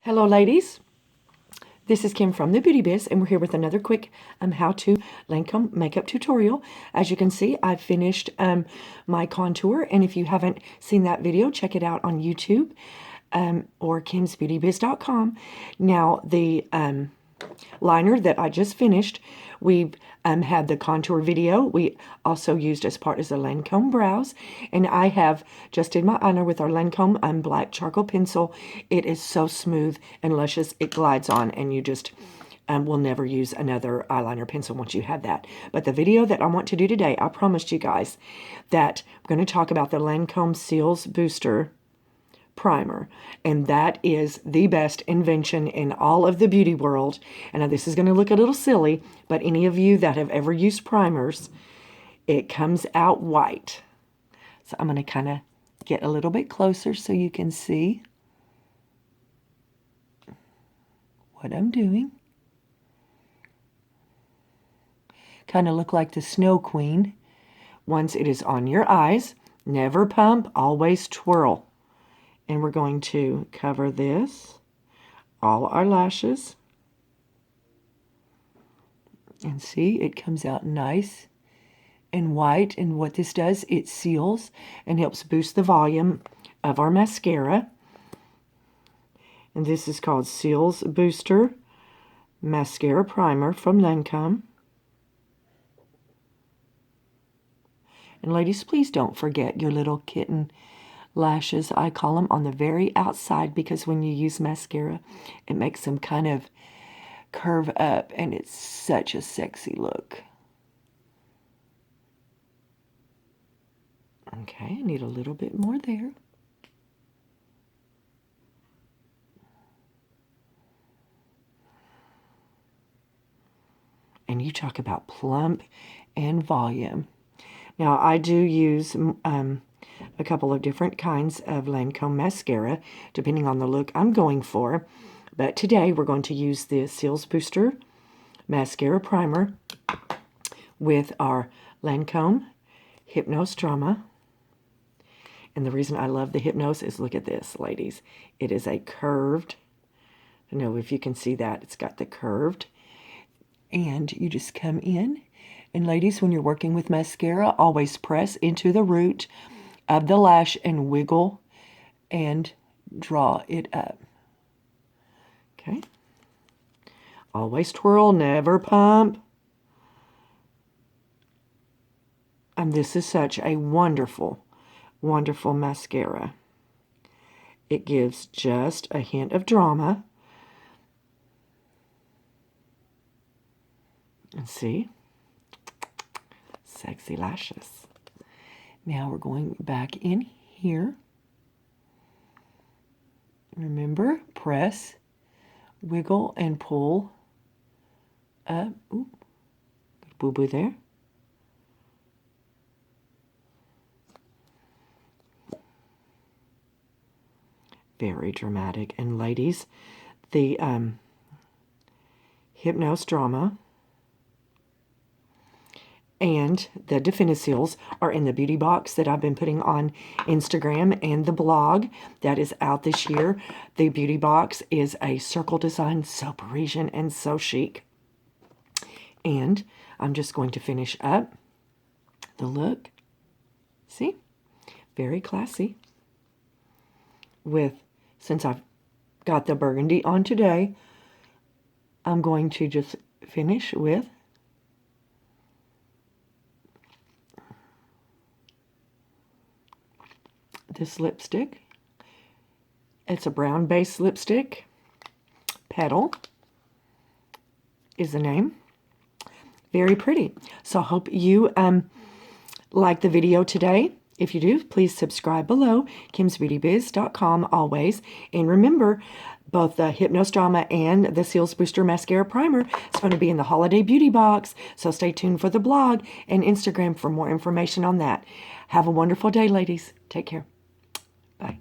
Hello ladies, this is Kim from the Beauty Biz and we're here with another quick how-to Lancome makeup tutorial. As you can see, I've finished my contour, and if you haven't seen that video, check it out on YouTube or kimsbeautybiz.com. Now the liner that I just finished, we've had the contour video. We also used as part as a Lancome brows, and I have just did my eyeliner with our Lancome black charcoal pencil. It is so smooth and luscious. It glides on, and you just will never use another eyeliner pencil once you have that. But the video that I want to do today, I promised you guys that I'm going to talk about the Lancome Cils Booster Primer, and that is the best invention in all of the beauty world. And now this is going to look a little silly, but any of you that have ever used primers, it comes out white. So I'm going to kind of get a little bit closer so you can see what I'm doing. Kind of look like the Snow Queen. Once it is on your eyes, never pump, always twirl. And we're going to cover this, all our lashes. And see, it comes out nice and white. And what this does, it seals and helps boost the volume of our mascara. And this is called Cils Booster Mascara Primer from Lancome. And ladies, please don't forget your little kitten lashes. I call them on the very outside, because when you use mascara, it makes them kind of curve up, and it's such a sexy look. Okay, I need a little bit more there. And you talk about plump and volume. Now, I do use a couple of different kinds of Lancome mascara, depending on the look I'm going for. But today we're going to use the Cils Booster Mascara Primer with our Lancome Hypnose Drama. And the reason I love the Hypnose is, look at this, ladies. It is a curved, I don't know if you can see that, it's got the curved. And you just come in. And ladies, when you're working with mascara, always press into the root of the lash and wiggle and draw it up. Okay. Always twirl, never pump. And this is such a wonderful, wonderful mascara. It gives just a hint of drama. And see? Sexy lashes. Now we're going back in here. Remember, press, wiggle, and pull up. Ooh, boo-boo there. Very dramatic. And ladies, the Hypnose Drama and the Cils are in the beauty box that I've been putting on Instagram and the blog that is out this year. The beauty box is a circle design, so Parisian and so chic. And I'm just going to finish up the look. See? Very classy. Since I've got the burgundy on today, I'm going to just finish with this lipstick. It's a brown base lipstick. Petal is the name. Very pretty. So I hope you like the video today. If you do, please subscribe below, kimsbeautybiz.com always. And remember, both the Hypnose Drama and the Cils Booster Mascara Primer is going to be in the Holiday Beauty Box. So stay tuned for the blog and Instagram for more information on that. Have a wonderful day, ladies. Take care. Bye.